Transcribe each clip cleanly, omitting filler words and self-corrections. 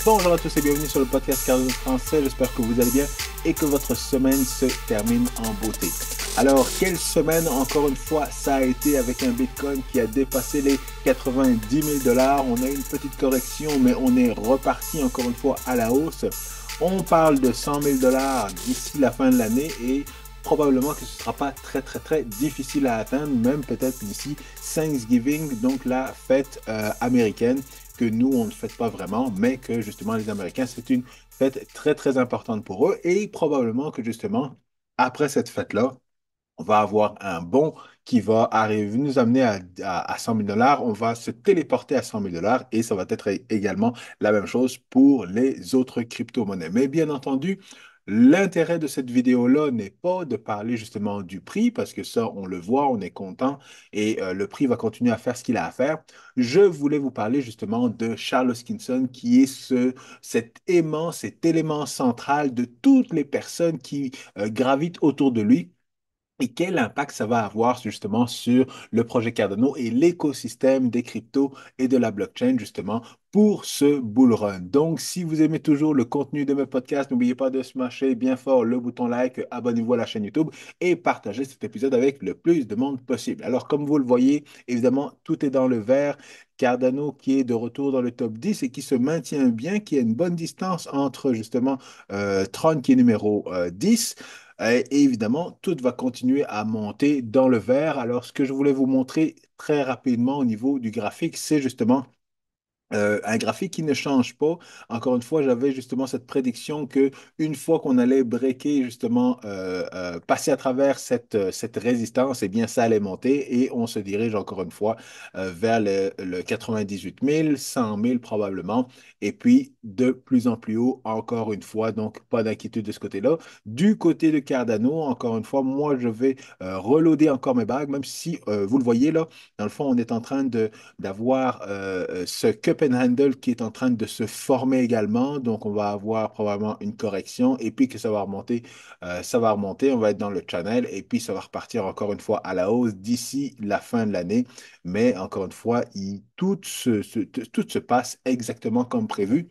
Bonjour à tous et bienvenue sur le podcast Cardano français. J'espère que vous allez bien et que votre semaine se termine en beauté. Alors, quelle semaine encore une fois ça a été avec un Bitcoin qui a dépassé les 90 000 dollars. On a eu une petite correction, mais on est reparti encore une fois à la hausse. On parle de 100 000 dollars d'ici la fin de l'année et probablement que ce ne sera pas très difficile à atteindre, même peut-être d'ici Thanksgiving, donc la fête américaine que nous, on ne fête pas vraiment, mais que justement les Américains, c'est une fête très importante pour eux et probablement que justement, après cette fête-là, on va avoir un bon qui va arriver, nous amener à 100 000 dollars. On va se téléporter à 100 000 dollars et ça va être également la même chose pour les autres crypto-monnaies. Mais bien entendu, l'intérêt de cette vidéo-là n'est pas de parler justement du prix parce que ça, on le voit, on est content et le prix va continuer à faire ce qu'il a à faire. Je voulais vous parler justement de Charles Hoskinson qui est cet élément central de toutes les personnes qui gravitent autour de lui et quel impact ça va avoir justement sur le projet Cardano et l'écosystème des cryptos et de la blockchain justement pour ce bull run. Donc, si vous aimez toujours le contenu de mes podcasts, n'oubliez pas de smasher bien fort le bouton like, abonnez-vous à la chaîne YouTube et partagez cet épisode avec le plus de monde possible. Alors, comme vous le voyez, évidemment, tout est dans le vert. Cardano qui est de retour dans le top 10 et qui se maintient bien, qui a une bonne distance entre justement Tron qui est numéro 10. Et évidemment, tout va continuer à monter dans le vert. Alors, ce que je voulais vous montrer très rapidement au niveau du graphique, c'est justement un graphique qui ne change pas. Encore une fois, j'avais justement cette prédiction que une fois qu'on allait breaker, justement, passer à travers cette résistance, eh bien, ça allait monter et on se dirige encore une fois vers le 98 000, 100 000 probablement, et puis de plus en plus haut, encore une fois. Donc, pas d'inquiétude de ce côté-là. Du côté de Cardano, encore une fois, moi, je vais reloader encore mes bagues, même si vous le voyez là, dans le fond, on est en train d'avoir ce cup and handle qui est en train de se former également. Donc, on va avoir probablement une correction et puis que ça va remonter, on va être dans le channel et puis ça va repartir encore une fois à la hausse d'ici la fin de l'année. Mais encore une fois, tout se passe exactement comme prévu.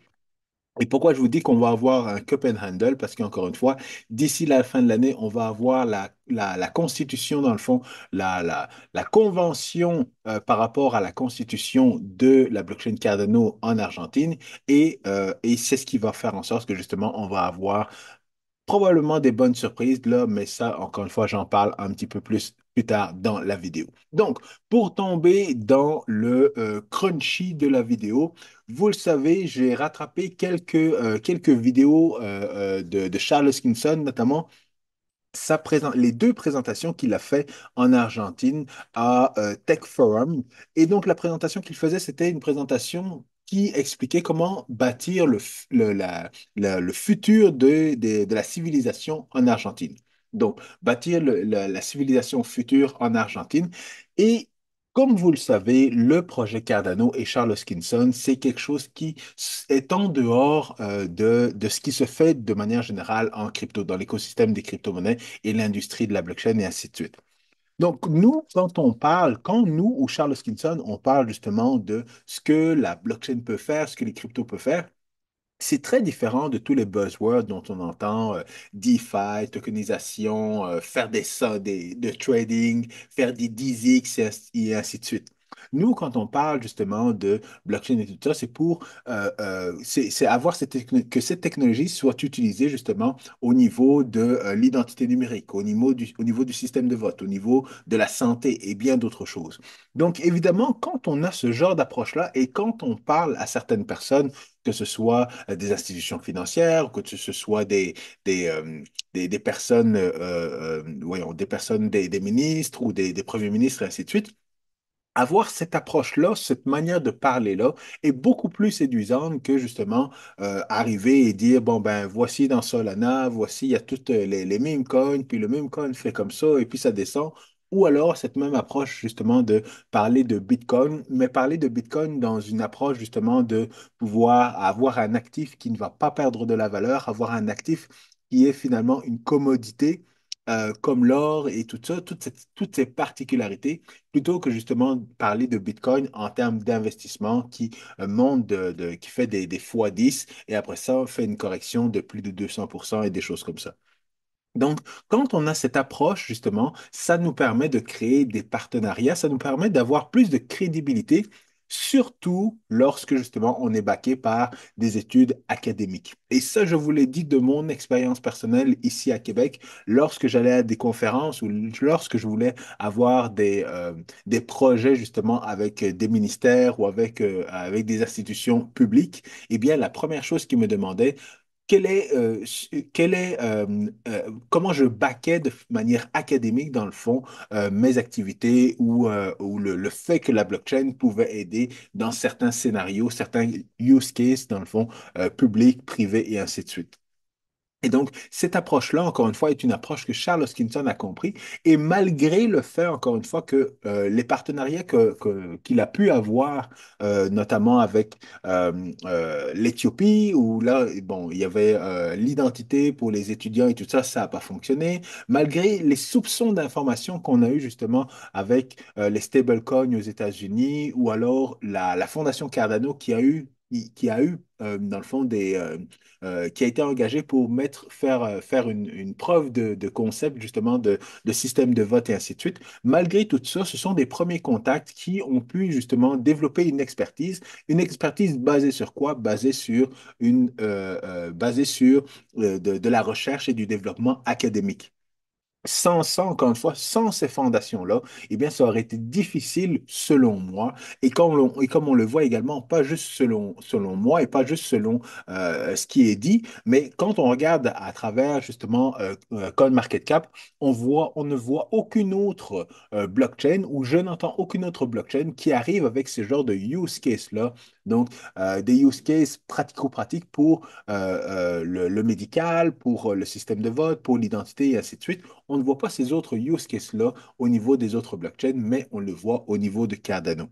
Et pourquoi je vous dis qu'on va avoir un cup and handle? Parce qu'encore une fois, d'ici la fin de l'année, on va avoir la constitution, dans le fond, la convention par rapport à la constitution de la blockchain Cardano en Argentine. Et c'est ce qui va faire en sorte que justement, on va avoir probablement des bonnes surprises là, mais ça, encore une fois, j'en parle un petit peu plus tard dans la vidéo. Donc, pour tomber dans le crunchy de la vidéo, vous le savez, j'ai rattrapé quelques vidéos de Charles Hoskinson, notamment les deux présentations qu'il a fait en Argentine à Tech Forum. Et donc, la présentation qu'il faisait, c'était une présentation qui expliquait comment bâtir le futur de la civilisation en Argentine. Donc, bâtir la civilisation future en Argentine. Et comme vous le savez, le projet Cardano et Charles Hoskinson, c'est quelque chose qui est en dehors de ce qui se fait de manière générale en crypto, dans l'écosystème des crypto-monnaies et l'industrie de la blockchain et ainsi de suite. Donc, nous, quand nous ou Charles Hoskinson, on parle justement de ce que la blockchain peut faire, ce que les cryptos peuvent faire, c'est très différent de tous les buzzwords dont on entend DeFi, tokenisation, faire de trading, faire des DZX et ainsi de suite. Nous, quand on parle justement de blockchain et tout ça, c'est pour c'est avoir que cette technologie soit utilisée justement au niveau de l'identité numérique, au niveau du système de vote, au niveau de la santé et bien d'autres choses. Donc, évidemment, quand on a ce genre d'approche-là et quand on parle à certaines personnes, que ce soit des institutions financières, que ce soit des, des personnes, voyons, des personnes, des ministres ou des premiers ministres, et ainsi de suite. Avoir cette approche-là, cette manière de parler-là est beaucoup plus séduisante que justement arriver et dire, bon, ben voici dans Solana, voici, il y a toutes les meme coins, puis le meme coin fait comme ça, et puis ça descend. Ou alors cette même approche justement de parler de Bitcoin, mais parler de Bitcoin dans une approche justement de pouvoir avoir un actif qui ne va pas perdre de la valeur, avoir un actif qui est finalement une commodité comme l'or et tout ça, toutes ces particularités, plutôt que justement parler de Bitcoin en termes d'investissement qui monte qui fait des fois 10 et après ça fait une correction de plus de 200% et des choses comme ça. Donc, quand on a cette approche, justement, ça nous permet de créer des partenariats, ça nous permet d'avoir plus de crédibilité, surtout lorsque, justement, on est baqué par des études académiques. Et ça, je vous l'ai dit de mon expérience personnelle ici à Québec, lorsque j'allais à des conférences ou lorsque je voulais avoir des projets, justement, avec des ministères ou avec des institutions publiques, eh bien, la première chose qu'ils me demandaient, comment je baquais de manière académique, dans le fond, mes activités ou le fait que la blockchain pouvait aider dans certains scénarios, certains use cases, dans le fond, public, privé et ainsi de suite. Et donc, cette approche-là, encore une fois, est une approche que Charles Hoskinson a compris. Et malgré le fait, encore une fois, que les partenariats qu'il a pu avoir, notamment avec l'Éthiopie, où là, bon, il y avait l'identité pour les étudiants et tout ça, ça n'a pas fonctionné. Malgré les soupçons d'informations qu'on a eu justement avec les stablecoins aux États-Unis, ou alors la Fondation Cardano qui a eu, dans le fond, qui a été engagé pour faire une preuve de concept, justement, de système de vote et ainsi de suite. Malgré tout ça, ce sont des premiers contacts qui ont pu, justement, développer une expertise basée sur quoi? Basée sur de la recherche et du développement académique. Sans ça, encore une fois, sans ces fondations-là, eh bien, ça aurait été difficile, selon moi, et comme on le voit également, pas juste selon moi et pas juste selon ce qui est dit, mais quand on regarde à travers, justement, CoinMarketCap, on ne voit aucune autre blockchain, ou je n'entends aucune autre blockchain qui arrive avec ce genre de use case-là. Donc, des use cases pratico-pratiques pour le médical, pour le système de vote, pour l'identité et ainsi de suite. On ne voit pas ces autres use cases-là au niveau des autres blockchains, mais on le voit au niveau de Cardano.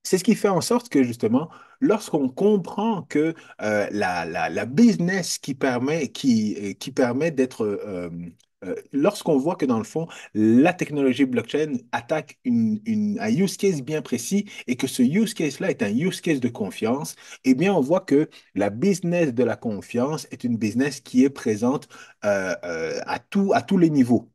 C'est ce qui fait en sorte que, justement, lorsqu'on comprend que la business qui permet d'être... lorsqu'on voit que, dans le fond, la technologie blockchain attaque un use case bien précis et que ce use case-là est un use case de confiance, eh bien, on voit que la business de la confiance est une business qui est présente à tous les niveaux.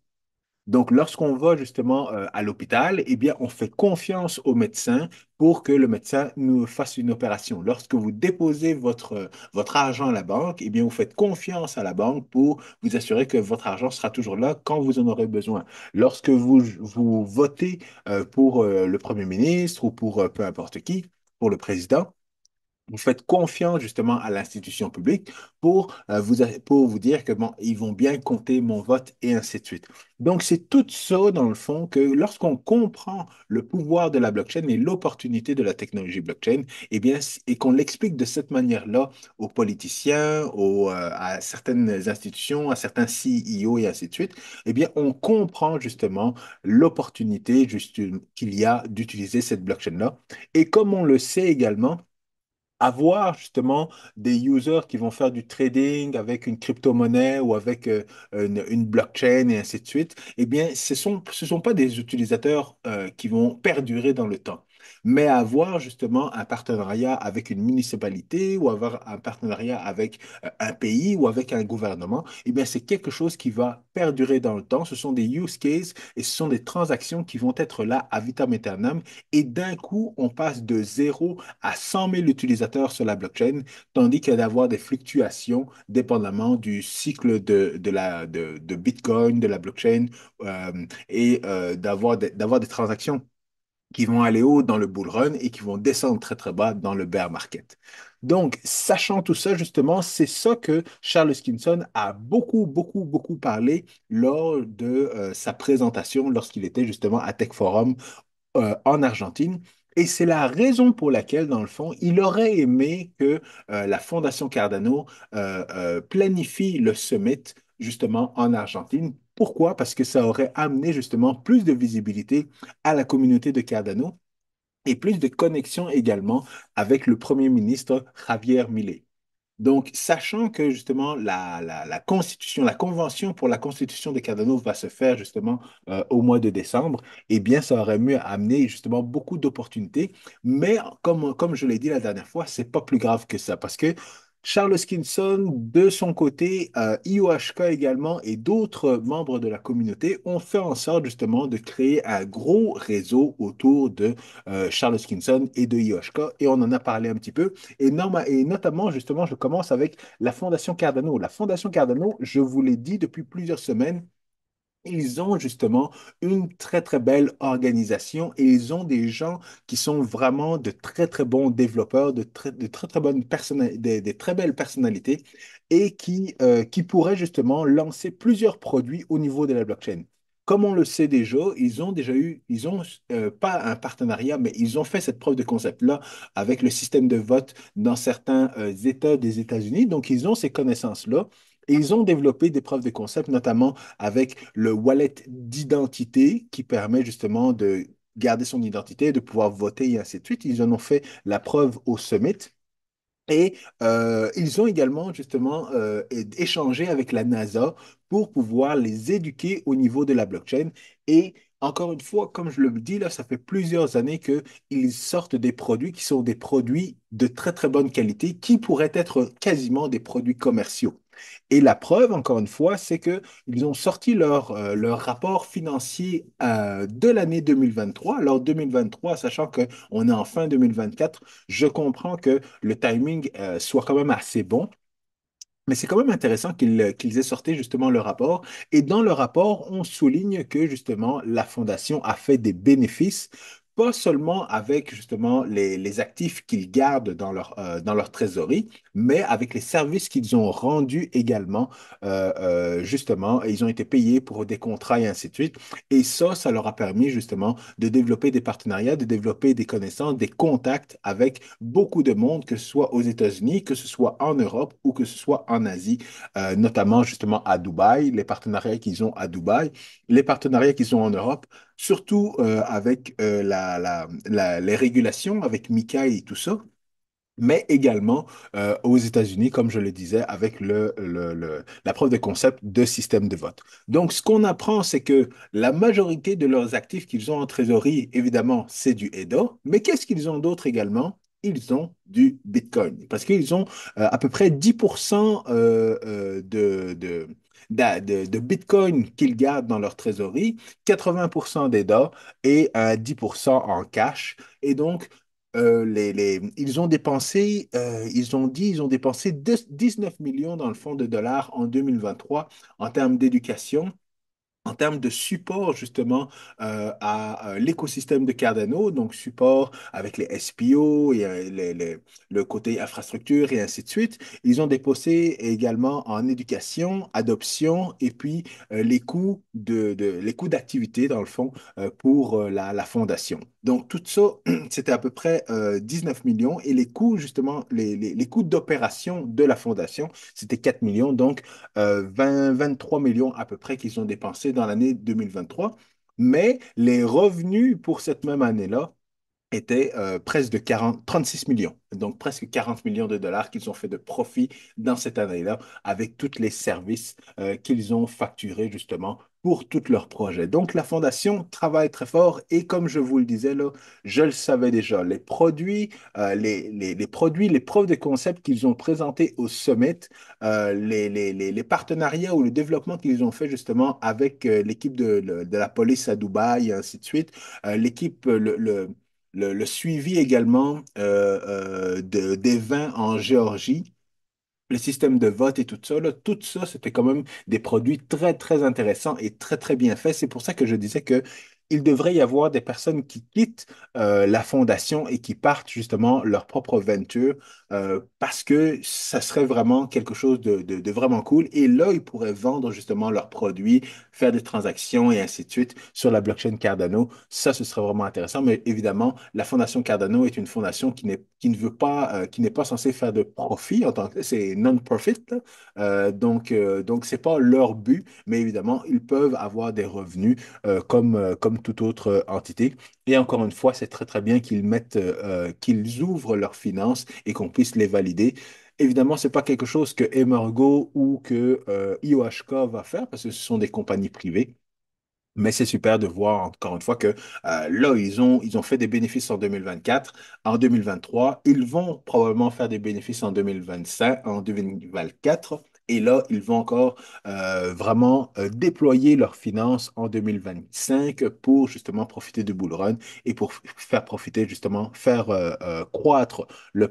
Donc, lorsqu'on va justement à l'hôpital, eh bien, on fait confiance au médecin pour que le médecin nous fasse une opération. Lorsque vous déposez votre argent à la banque, eh bien, vous faites confiance à la banque pour vous assurer que votre argent sera toujours là quand vous en aurez besoin. Lorsque vous votez pour le Premier ministre ou pour peu importe qui, pour le président, vous faites confiance justement à l'institution publique pour vous dire que bon, ils vont bien compter mon vote et ainsi de suite. Donc, c'est tout ça, dans le fond, que lorsqu'on comprend le pouvoir de la blockchain et l'opportunité de la technologie blockchain, eh bien, et qu'on l'explique de cette manière-là aux politiciens, à certaines institutions, à certains CEO et ainsi de suite, eh bien, on comprend justement l'opportunité qu'il y a d'utiliser cette blockchain-là. Et comme on le sait également, avoir justement des users qui vont faire du trading avec une crypto-monnaie ou avec une blockchain et ainsi de suite, eh bien, ce sont pas des utilisateurs qui vont perdurer dans le temps. Mais avoir justement un partenariat avec une municipalité ou avoir un partenariat avec un pays ou avec un gouvernement, eh bien, c'est quelque chose qui va perdurer dans le temps. Ce sont des use cases et ce sont des transactions qui vont être là à vitam aeternam. Et d'un coup, on passe de zéro à 100 000 utilisateurs sur la blockchain, tandis qu'il y a d'avoir des fluctuations dépendamment du cycle de Bitcoin, de la blockchain, et d'avoir des transactions qui vont aller haut dans le bull run et qui vont descendre très très bas dans le bear market. Donc, sachant tout ça, justement, c'est ça que Charles Hoskinson a beaucoup, beaucoup, beaucoup parlé lors de sa présentation lorsqu'il était justement à Tech Forum en Argentine. Et c'est la raison pour laquelle, dans le fond, il aurait aimé que la Fondation Cardano planifie le summit justement en Argentine. Pourquoi? Parce que ça aurait amené justement plus de visibilité à la communauté de Cardano et plus de connexion également avec le Premier ministre Javier Milei. Donc, sachant que justement la constitution, la convention pour la constitution de Cardano va se faire justement au mois de décembre, eh bien, ça aurait mieux amener justement beaucoup d'opportunités. Mais comme je l'ai dit la dernière fois, c'est pas plus grave que ça parce que Charles Hoskinson, de son côté, IOHK également et d'autres membres de la communauté ont fait en sorte justement de créer un gros réseau autour de Charles Hoskinson et de IOHK et on en a parlé un petit peu. Et notamment, justement, je commence avec la Fondation Cardano. La Fondation Cardano, je vous l'ai dit depuis plusieurs semaines, ils ont justement une très, très belle organisation et ils ont des gens qui sont vraiment de très, très bons développeurs, de très, très bonnes des très belles personnalités et qui pourraient justement lancer plusieurs produits au niveau de la blockchain. Comme on le sait ils ont pas un partenariat, mais ils ont fait cette preuve de concept-là avec le système de vote dans certains États des États-Unis. Donc, ils ont ces connaissances-là. Et ils ont développé des preuves de concept, notamment avec le wallet d'identité qui permet justement de garder son identité, de pouvoir voter et ainsi de suite. Ils en ont fait la preuve au summit. Et ils ont également justement échangé avec la NASA pour pouvoir les éduquer au niveau de la blockchain. Et encore une fois, comme je le dis là, ça fait plusieurs années qu'ils sortent des produits qui sont des produits de très très bonne qualité, qui pourraient être quasiment des produits commerciaux. Et la preuve, encore une fois, c'est que ils ont sorti leur rapport financier de l'année 2023. Alors 2023, sachant qu'on est en fin 2024, je comprends que le timing soit quand même assez bon. Mais c'est quand même intéressant qu'ils aient sorti justement le rapport. Et dans le rapport, on souligne que justement la fondation a fait des bénéfices, pas seulement avec justement les actifs qu'ils gardent dans leur trésorerie, mais avec les services qu'ils ont rendus également, justement. Et ils ont été payés pour des contrats et ainsi de suite. Et ça leur a permis justement de développer des partenariats, de développer des connaissances, des contacts avec beaucoup de monde, que ce soit aux États-Unis, que ce soit en Europe ou que ce soit en Asie, notamment justement à Dubaï, les partenariats qu'ils ont à Dubaï, les partenariats qu'ils ont en Europe, surtout avec les régulations, avec MiCA et tout ça. Mais également aux États-Unis, comme je le disais, avec la preuve de concept de système de vote. Donc, ce qu'on apprend, c'est que la majorité de leurs actifs qu'ils ont en trésorerie, évidemment, c'est du EDA. Mais qu'est-ce qu'ils ont d'autre également? Ils ont du Bitcoin. Parce qu'ils ont à peu près 10% de Bitcoin qu'ils gardent dans leur trésorerie, 80% d'EDA et 10% en cash. Et donc, ils ont dépensé, ils ont dépensé 19 millions dans le fonds de dollars en 2023 en termes d'éducation, en termes de support justement à l'écosystème de Cardano, donc support avec les SPO et le côté infrastructure et ainsi de suite. Ils ont déposé également en éducation, adoption et puis les coûts d'activité dans le fond pour la fondation. Donc tout ça, c'était à peu près 19 millions et les coûts justement, les coûts d'opération de la fondation, c'était 4 millions. Donc 23 millions à peu près qu'ils ont dépensés dans l'année 2023. Mais les revenus pour cette même année-là étaient presque de 36 millions. Donc presque 40 millions de dollars qu'ils ont fait de profit dans cette année-là avec tous les services qu'ils ont facturés justement pour tous leurs projets. Donc la fondation travaille très fort et comme je vous le disais là, je le savais déjà, les produits, les preuves de concept qu'ils ont présentés au Summit, les partenariats ou le développement qu'ils ont fait justement avec l'équipe de la police à Dubaï et ainsi de suite, l'équipe, le suivi également des vins en Géorgie, le système de vote et tout ça, là, tout ça, c'était quand même des produits très, très intéressants et très, très bien faits. C'est pour ça que je disais que il devrait y avoir des personnes qui quittent la fondation et qui partent justement leur propre venture parce que ça serait vraiment quelque chose de vraiment cool. Et là, ils pourraient vendre justement leurs produits, faire des transactions et ainsi de suite sur la blockchain Cardano. Ça, ce serait vraiment intéressant. Mais évidemment, la fondation Cardano est une fondation qui ne veut pas, qui n'est pas censée faire de profit en tant que c'est non-profit. Là. Donc, c'est pas leur but, mais évidemment, ils peuvent avoir des revenus comme toute autre entité. Et encore une fois, c'est très, très bien qu'ils ouvrent leurs finances et qu'on puisse les valider. Évidemment, c'est pas quelque chose que Emergo ou que IOHK va faire parce que ce sont des compagnies privées. Mais c'est super de voir encore une fois que là, ils ont fait des bénéfices en 2024. En 2023, ils vont probablement faire des bénéfices en 2025, en 2024. Et là, ils vont encore vraiment déployer leurs finances en 2025 pour justement profiter du bull run et pour faire profiter justement, faire croître le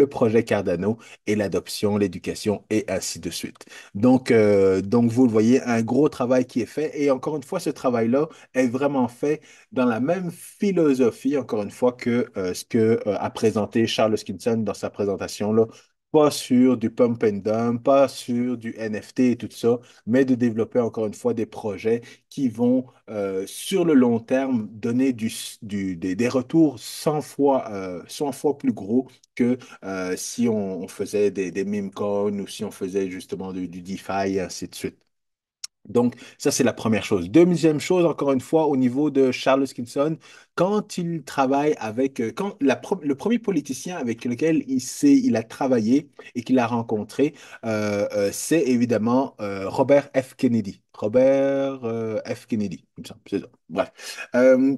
projet Cardano et l'adoption, l'éducation et ainsi de suite. Donc, vous le voyez, un gros travail qui est fait. Et encore une fois, ce travail-là est vraiment fait dans la même philosophie, encore une fois, que ce que a présenté Charles Hoskinson dans sa présentation, là. Pas sur du pump and dump, pas sur du NFT et tout ça, mais de développer encore une fois des projets qui vont, sur le long terme, donner des retours 100 fois plus gros que si on faisait des meme coins ou si on faisait justement du DeFi et ainsi de suite. Donc, ça, c'est la première chose. Deuxième chose, encore une fois, au niveau de Charles Hoskinson, quand il travaille avec, le premier politicien avec lequel il a travaillé et qu'il a rencontré, c'est évidemment Robert F. Kennedy. Robert F. Kennedy, il me semble, c'est ça. Bref.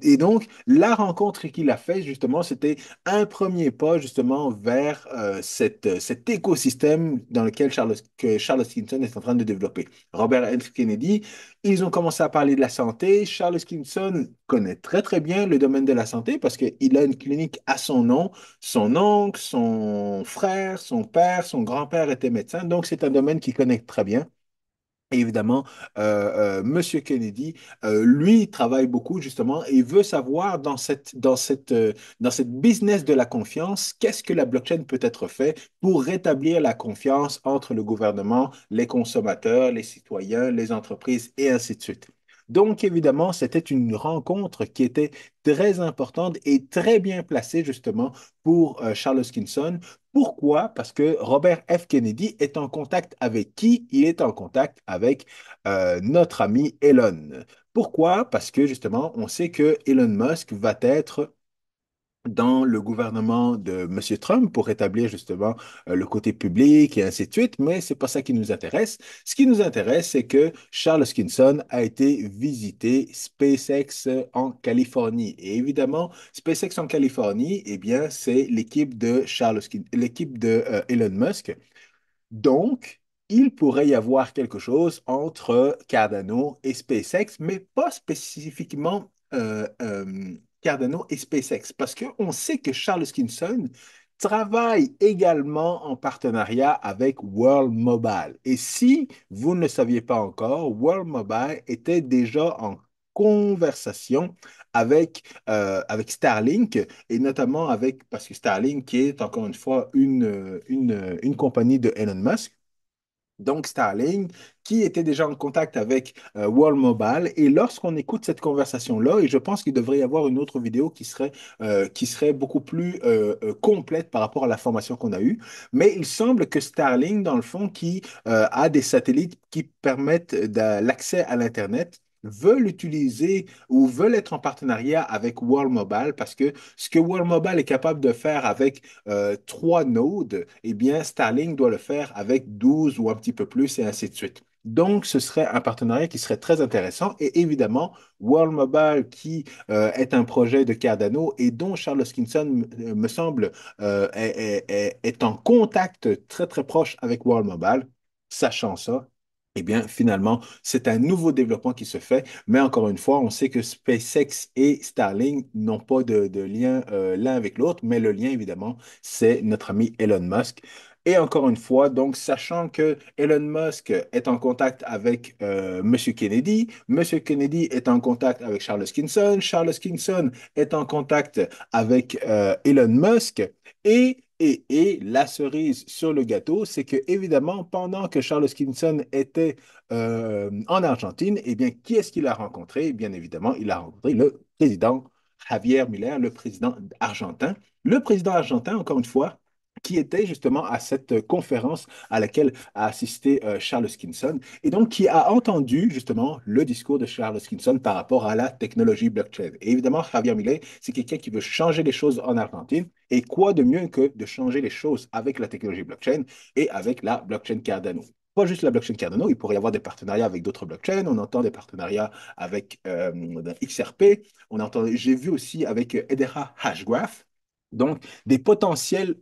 Et donc, la rencontre qu'il a faite, justement, c'était un premier pas, justement, vers cet écosystème dans lequel que Charles Hoskinson est en train de développer. Robert F. Kennedy, ils ont commencé à parler de la santé. Charles Hoskinson connaît très très bien le domaine de la santé parce qu'il a une clinique à son nom. Son oncle, son frère, son père, son grand-père étaient médecins. Donc c'est un domaine qu'il connaît très bien. Et évidemment, Monsieur Kennedy, lui, travaille beaucoup justement et veut savoir dans cette business de la confiance, qu'est-ce que la blockchain peut être fait pour rétablir la confiance entre le gouvernement, les consommateurs, les citoyens, les entreprises et ainsi de suite. Donc, évidemment, c'était une rencontre qui était très importante et très bien placée justement pour Charles Hoskinson. Pourquoi? Parce que Robert F. Kennedy est en contact avec qui? Il est en contact avec notre ami Elon. Pourquoi? Parce que justement, on sait que Elon Musk va être dans le gouvernement de M. Trump pour rétablir justement le côté public et ainsi de suite, mais c'est pas ça qui nous intéresse. Ce qui nous intéresse, c'est que Charles Hoskinson a été visiter SpaceX en Californie. Et évidemment, SpaceX en Californie, eh bien, c'est l'équipe de Elon Musk. Donc, il pourrait y avoir quelque chose entre Cardano et SpaceX, mais pas spécifiquement Cardano et SpaceX, parce qu'on sait que Charles Hoskinson travaille également en partenariat avec World Mobile. Et si vous ne le saviez pas encore, World Mobile était déjà en conversation avec Starlink et notamment parce que Starlink qui est encore une fois une compagnie de Elon Musk. Donc Starlink, qui était déjà en contact avec World Mobile. Et lorsqu'on écoute cette conversation-là, et je pense qu'il devrait y avoir une autre vidéo qui serait beaucoup plus complète par rapport à la formation qu'on a eue, mais il semble que Starlink, dans le fond, qui a des satellites qui permettent l'accès à l'Internet, veulent utiliser ou veulent être en partenariat avec World Mobile parce que ce que World Mobile est capable de faire avec 3 nodes, eh bien, Starlink doit le faire avec 12 ou un petit peu plus et ainsi de suite. Donc, ce serait un partenariat qui serait très intéressant. Et évidemment, World Mobile, qui est un projet de Cardano et dont Charles Hoskinson, me semble, est en contact très, très proche avec World Mobile, sachant ça, eh bien, finalement, c'est un nouveau développement qui se fait. Mais encore une fois, on sait que SpaceX et Starlink n'ont pas de lien l'un avec l'autre, mais le lien, évidemment, c'est notre ami Elon Musk. Et encore une fois, donc, sachant que Elon Musk est en contact avec Monsieur Kennedy, Monsieur Kennedy est en contact avec Charles Hoskinson, Charles Hoskinson est en contact avec Elon Musk, et la cerise sur le gâteau, c'est que, évidemment, pendant que Charles Hoskinson était en Argentine, eh bien, qui est-ce qu'il a rencontré? Bien évidemment, il a rencontré le président Javier Milei, le président argentin. Le président argentin, encore une fois, qui était justement à cette conférence à laquelle a assisté Charles Hoskinson, et donc qui a entendu justement le discours de Charles Hoskinson par rapport à la technologie blockchain. Et évidemment, Javier Milei, c'est quelqu'un qui veut changer les choses en Argentine, et quoi de mieux que de changer les choses avec la technologie blockchain et avec la blockchain Cardano. Pas juste la blockchain Cardano, il pourrait y avoir des partenariats avec d'autres blockchains. On entend des partenariats avec XRP. J'ai vu aussi avec Hedera Hashgraph. Donc, des potentiels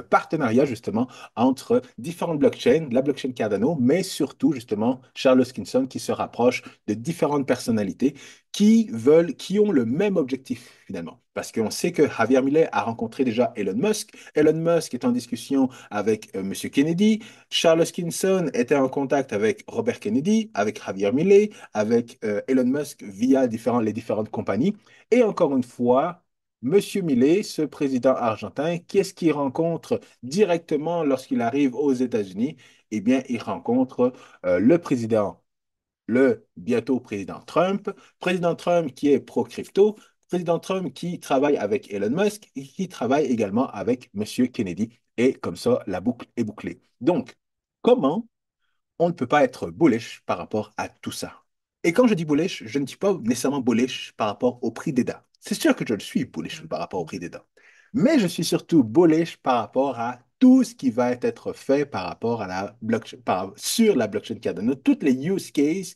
partenariats justement entre différentes blockchains, la blockchain Cardano, mais surtout justement Charles Hoskinson qui se rapproche de différentes personnalités qui ont le même objectif finalement. Parce qu'on sait que Javier Milei a rencontré déjà Elon Musk. Elon Musk est en discussion avec Monsieur Kennedy. Charles Hoskinson était en contact avec Robert Kennedy, avec Javier Milei, avec Elon Musk via les différentes compagnies. Et encore une fois, Monsieur Millet, ce président argentin, qu'est-ce qu'il rencontre directement lorsqu'il arrive aux États-Unis? Eh bien, il rencontre le président, le bientôt président Trump qui est pro-crypto, président Trump qui travaille avec Elon Musk et qui travaille également avec Monsieur Kennedy. Et comme ça, la boucle est bouclée. Donc, comment on ne peut pas être bullish par rapport à tout ça. Et quand je dis bullish, je ne dis pas nécessairement bullish par rapport au prix des dents. C'est sûr que je le suis bullish par rapport au prix des dents. Mais je suis surtout bullish par rapport à tout ce qui va être fait par rapport à la blockchain, sur la blockchain Cardano, toutes les use cases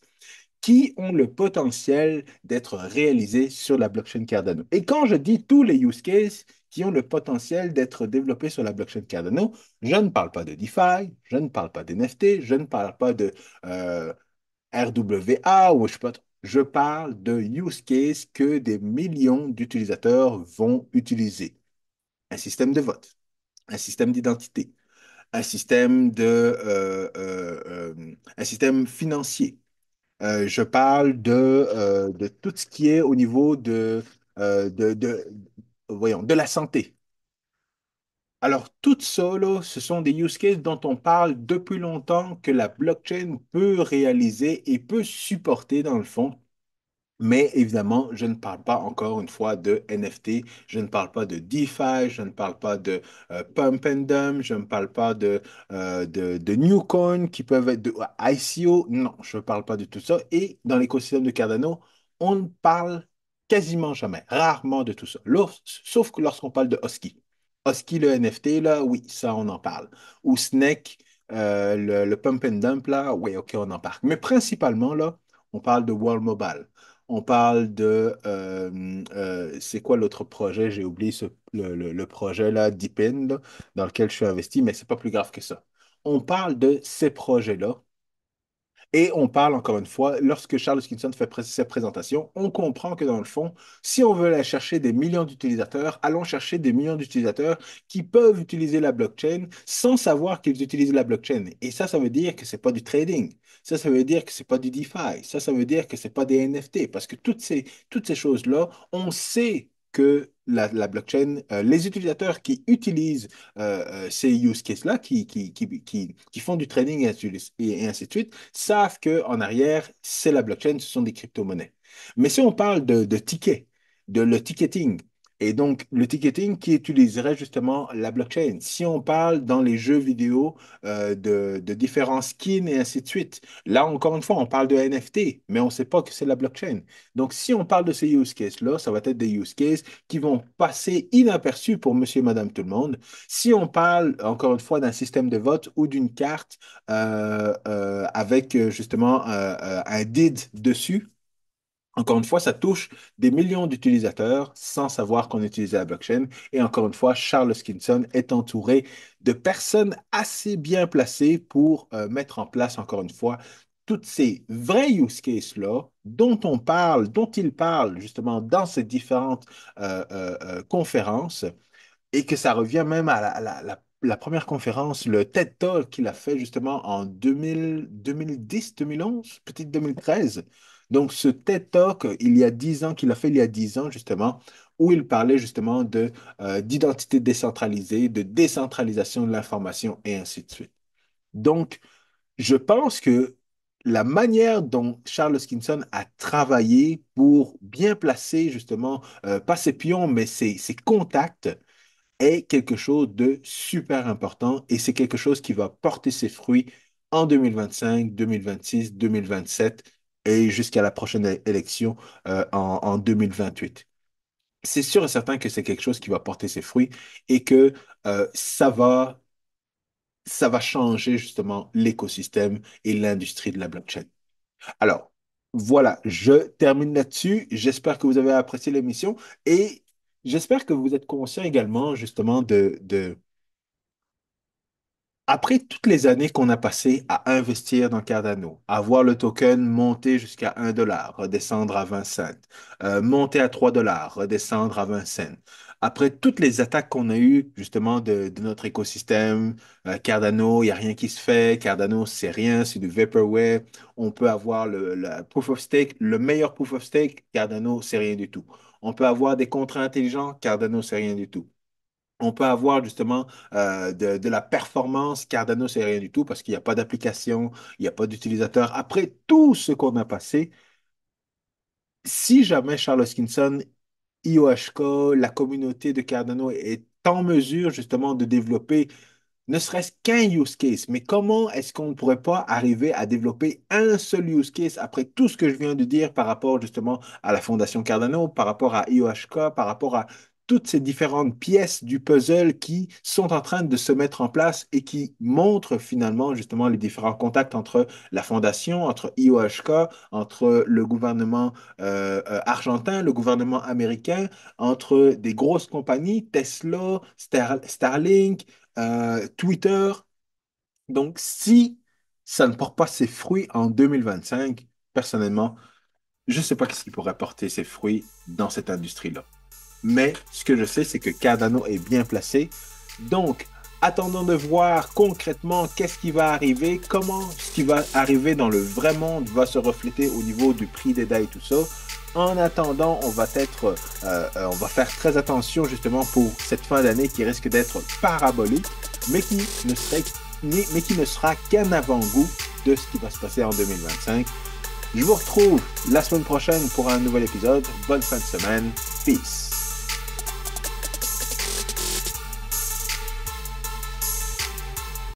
qui ont le potentiel d'être réalisés sur la blockchain Cardano. Et quand je dis tous les use cases qui ont le potentiel d'être développés sur la blockchain Cardano, je ne parle pas de DeFi, je ne parle pas d'NFT, je ne parle pas de RWA ou je sais pas trop. Je parle de use cases que des millions d'utilisateurs vont utiliser. Un système de vote, un système d'identité, un système financier, je parle de tout ce qui est au niveau euh, de, de, voyons, de la santé. Alors, tout ça, là, ce sont des use cases dont on parle depuis longtemps que la blockchain peut réaliser et peut supporter dans le fond. Mais évidemment, je ne parle pas encore une fois de NFT, je ne parle pas de DeFi, je ne parle pas de Pump and Dump, je ne parle pas de new coins qui peuvent être de ICO. Non, je ne parle pas de tout ça. Et dans l'écosystème de Cardano, on ne parle quasiment jamais, rarement de tout ça. Sauf que lorsqu'on parle de Husky. Husky, le NFT, là, oui, ça, on en parle. Ou Snake, le Pump and Dump, là, oui, OK, on en parle. Mais principalement, là, on parle de World Mobile. On parle c'est quoi l'autre projet? J'ai oublié le projet là, Deepin, là, dans lequel je suis investi, mais c'est pas plus grave que ça. On parle de ces projets-là et on parle encore une fois, lorsque Charles Hoskinson fait sa présentation, on comprend que dans le fond, si on veut aller chercher des millions d'utilisateurs, allons chercher des millions d'utilisateurs qui peuvent utiliser la blockchain sans savoir qu'ils utilisent la blockchain. Et ça veut dire que c'est pas du trading. Ça veut dire que c'est pas du DeFi. Ça veut dire que c'est pas des NFT. Parce que toutes ces choses-là, on sait que la blockchain, les utilisateurs qui utilisent ces use cases-là, qui font du trading et ainsi de suite, savent qu'en arrière, c'est la blockchain, ce sont des crypto-monnaies. Mais si on parle de tickets, de le ticketing, et donc le ticketing qui utiliserait justement la blockchain, si on parle dans les jeux vidéo de différents skins et ainsi de suite, là encore une fois, on parle de NFT, mais on ne sait pas que c'est la blockchain. Donc si on parle de ces use cases-là, ça va être des use cases qui vont passer inaperçus pour monsieur et madame tout le monde. Si on parle encore une fois d'un système de vote ou d'une carte avec justement un DID dessus, encore une fois, ça touche des millions d'utilisateurs sans savoir qu'on utilisait la blockchain. Et encore une fois, Charles Hoskinson est entouré de personnes assez bien placées pour mettre en place, encore une fois, toutes ces vrais use cases-là dont il parle justement dans ces différentes conférences et que ça revient même à la première conférence, le TED Talk qu'il a fait justement en 2010, 2011, peut-être 2013. Donc, ce TED Talk, il y a 10 ans, qu'il a fait il y a 10 ans, justement, où il parlait justement d'identité décentralisée, de décentralisation de l'information et ainsi de suite. Donc, je pense que la manière dont Charles Hoskinson a travaillé pour bien placer justement, pas ses pions, mais ses contacts, est quelque chose de super important et c'est quelque chose qui va porter ses fruits en 2025, 2026, 2027 et jusqu'à la prochaine élection en 2028. C'est sûr et certain que c'est quelque chose qui va porter ses fruits et que ça va changer justement l'écosystème et l'industrie de la blockchain. Alors, voilà, je termine là-dessus. J'espère que vous avez apprécié l'émission et j'espère que vous êtes conscient également justement après toutes les années qu'on a passées à investir dans Cardano, à voir le token monter jusqu'à 1 dollar, redescendre à 20 cents, monter à 3 dollars, redescendre à 20 cents, après toutes les attaques qu'on a eues justement de notre écosystème, Cardano, il n'y a rien qui se fait, Cardano, c'est rien, c'est du vaporware, on peut avoir le proof of stake, le meilleur proof of stake, Cardano, c'est rien du tout. On peut avoir des contrats intelligents, Cardano, c'est rien du tout. On peut avoir justement de la performance. Cardano, c'est rien du tout parce qu'il n'y a pas d'application, il n'y a pas d'utilisateur. Après tout ce qu'on a passé, si jamais Charles Hoskinson, IOHK, la communauté de Cardano est en mesure justement de développer ne serait-ce qu'un use case. Mais comment est-ce qu'on ne pourrait pas arriver à développer un seul use case après tout ce que je viens de dire par rapport justement à la Fondation Cardano, par rapport à IOHK, par rapport à toutes ces différentes pièces du puzzle qui sont en train de se mettre en place et qui montrent finalement justement les différents contacts entre la Fondation, entre IOHK, entre le gouvernement argentin, le gouvernement américain, entre des grosses compagnies, Tesla, Starlink, Twitter. Donc, si ça ne porte pas ses fruits en 2025, personnellement, je ne sais pas ce qui pourrait porter ses fruits dans cette industrie-là. Mais ce que je sais, c'est que Cardano est bien placé. Donc, attendons de voir concrètement qu'est-ce qui va arriver, comment ce qui va arriver dans le vrai monde va se refléter au niveau du prix des DAI et tout ça. En attendant, on va faire très attention justement pour cette fin d'année qui risque d'être parabolique, mais qui ne serait, mais qui ne sera qu'un avant-goût de ce qui va se passer en 2025. Je vous retrouve la semaine prochaine pour un nouvel épisode. Bonne fin de semaine. Peace.